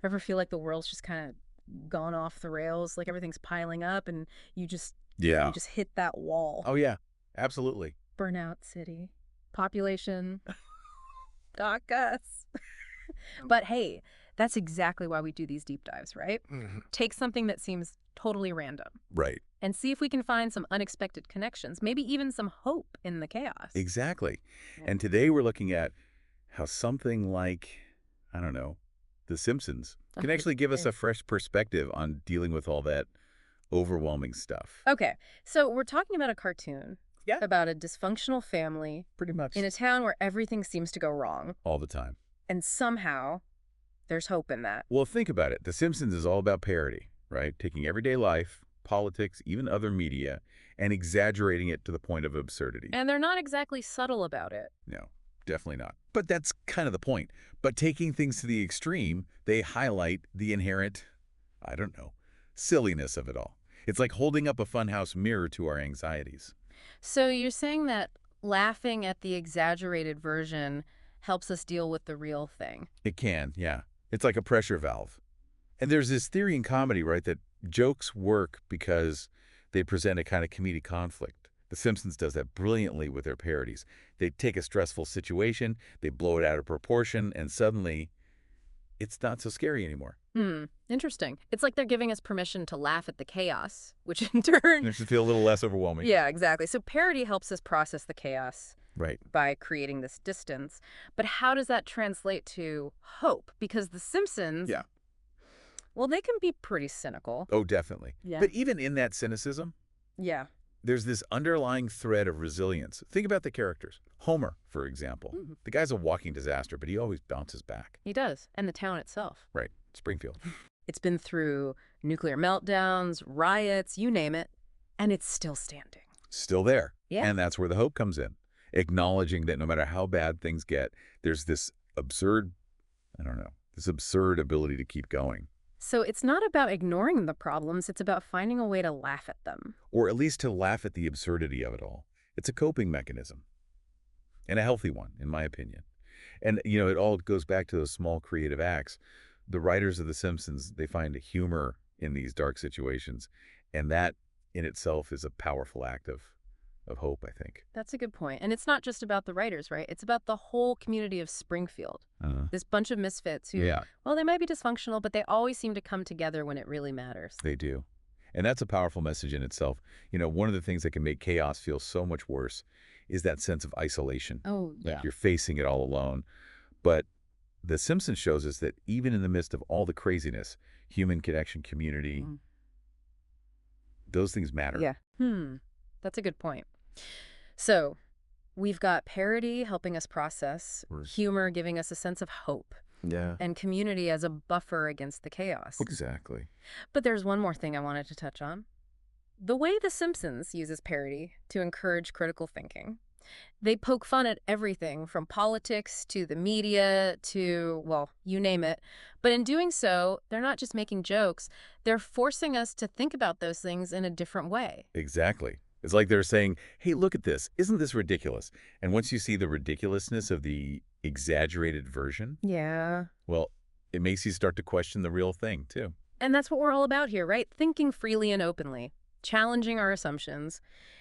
Ever feel like the world's just kind of gone off the rails, like everything's piling up and you just you Yeah. just hit that wall. Oh, yeah. Absolutely. Burnout city. Population, not us. But hey, that's exactly why we do these deep dives, right? Mhm. Take something that seems totally random Right. and see if we can find some unexpected connections, maybe even some hope in the chaos. Exactly. Yeah. And today we're looking at how something like, I don't know, The Simpsons can actually give us a fresh perspective on dealing with all that overwhelming stuff. Okay, so we're talking about a cartoon Yeah. about a dysfunctional family Pretty in much a town where everything seems to go wrong, all the time. and somehow there's hope in that. Well, think about it. The Simpsons is all about parody, right? Taking everyday life, politics, even other media, and exaggerating it to the point of absurdity. And they're not exactly subtle about it. No, definitely not. But that's kind of the point. But taking things to the extreme, they highlight the inherent, I don't know, silliness of it all. It's like holding up a funhouse mirror to our anxieties. So you're saying that laughing at the exaggerated version helps us deal with the real thing. It can, yeah. It's like a pressure valve. And there's this theory in comedy, right, that jokes work because they present a kind of comedic conflict. The Simpsons does that brilliantly with their parodies. They take a stressful situation, they blow it out of proportion, and suddenly it's not so scary anymore. Interesting. It's like they're giving us permission to laugh at the chaos, which in turn... It should feel a little less overwhelming. Yeah, exactly. So parody helps us process the chaos Right. by creating this distance. But how does that translate to hope? Because The Simpsons, Yeah. well, they can be pretty cynical. Oh, definitely. Yeah. But even in that cynicism, Yeah. there's this underlying thread of resilience. Think about the characters. Homer, for example. The guy's a walking disaster, but he always bounces back. He does. And the town itself. Right. Springfield. It's been through nuclear meltdowns, riots, you name it, and it's still standing. Still there. Yeah. And that's where the hope comes in. Acknowledging that no matter how bad things get, there's this absurd, I don't know, this absurd ability to keep going. So it's not about ignoring the problems, it's about finding a way to laugh at them. Or at least to laugh at the absurdity of it all. It's a coping mechanism. And a healthy one, in my opinion. And, you know, it all goes back to those small creative acts. The writers of The Simpsons, they find a humor in these dark situations. And that in itself is a powerful act of hope, I think. That's a good point. And it's not just about the writers, right? It's about the whole community of Springfield. This bunch of misfits who, Yeah, well, they might be dysfunctional, but they always seem to come together when it really matters. they do. And that's a powerful message in itself. You know, one of the things that can make chaos feel so much worse is that sense of isolation. Oh, yeah. You're facing it all alone. But The Simpsons shows us that even in the midst of all the craziness, human connection, community, those things matter. Yeah. That's a good point. So we've got parody helping us process, humor giving us a sense of hope, Yeah, and community as a buffer against the chaos. exactly. But there's one more thing I wanted to touch on. The way The Simpsons uses parody to encourage critical thinking. They poke fun at everything from politics to the media to, well, you name it. But in doing so, they're not just making jokes. They're forcing us to think about those things in a different way. Exactly. It's like they're saying, hey, look at this. Isn't this ridiculous? And once you see the ridiculousness of the exaggerated version, Yeah. well, it makes you start to question the real thing, too. And that's what we're all about here, right? Thinking freely and openly, challenging our assumptions,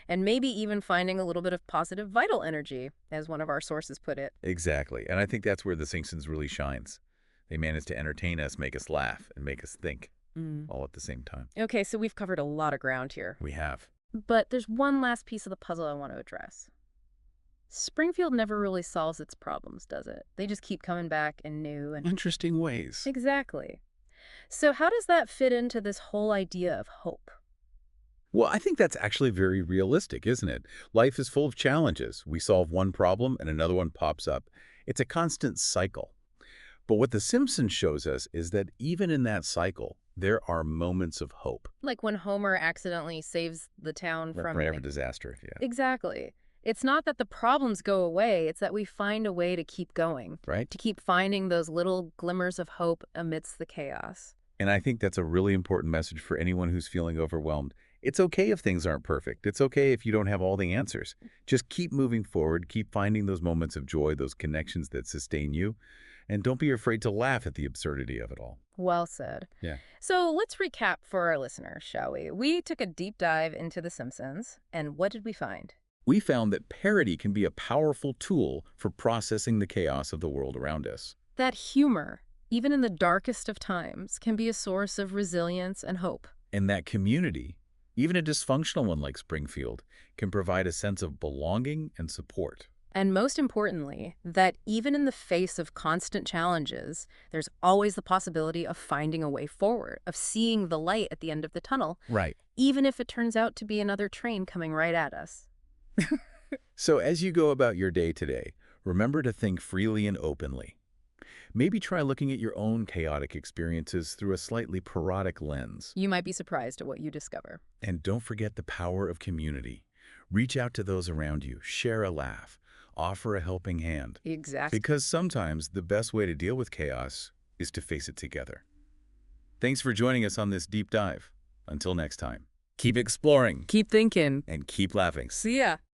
and maybe even finding a little bit of positive vital energy, as one of our sources put it. Exactly. And I think that's where The Simpsons really shines. They manage to entertain us, make us laugh, and make us think all at the same time. Okay, so we've covered a lot of ground here. We have. But there's one last piece of the puzzle I want to address. Springfield never really solves its problems, does it? They just keep coming back in new and... Interesting ways. Exactly. So how does that fit into this whole idea of hope? Well, I think that's actually very realistic, isn't it? Life is full of challenges. We solve one problem and another one pops up. It's a constant cycle. But what The Simpsons shows us is that even in that cycle, there are moments of hope. Like when Homer accidentally saves the town from... From every disaster, yeah. Exactly. It's not that the problems go away, it's that we find a way to keep going. Right? To keep finding those little glimmers of hope amidst the chaos. And I think that's a really important message for anyone who's feeling overwhelmed. It's okay if things aren't perfect. It's okay if you don't have all the answers. Just keep moving forward, keep finding those moments of joy, those connections that sustain you. And don't be afraid to laugh at the absurdity of it all. Well said. Yeah. So let's recap for our listeners, shall we? We took a deep dive into The Simpsons, and what did we find? We found that parody can be a powerful tool for processing the chaos of the world around us. That humor, even in the darkest of times, can be a source of resilience and hope. And that community, even a dysfunctional one like Springfield, can provide a sense of belonging and support. And most importantly, that even in the face of constant challenges, there's always the possibility of finding a way forward, of seeing the light at the end of the tunnel, Right. even if it turns out to be another train coming right at us. So as you go about your day today, remember to think freely and openly. Maybe try looking at your own chaotic experiences through a slightly parodic lens. You might be surprised at what you discover. And don't forget the power of community. Reach out to those around you, share a laugh, offer a helping hand. Exactly. Because sometimes the best way to deal with chaos is to face it together. Thanks for joining us on this deep dive. Until next time, keep exploring Keep thinking. and keep laughing. See ya.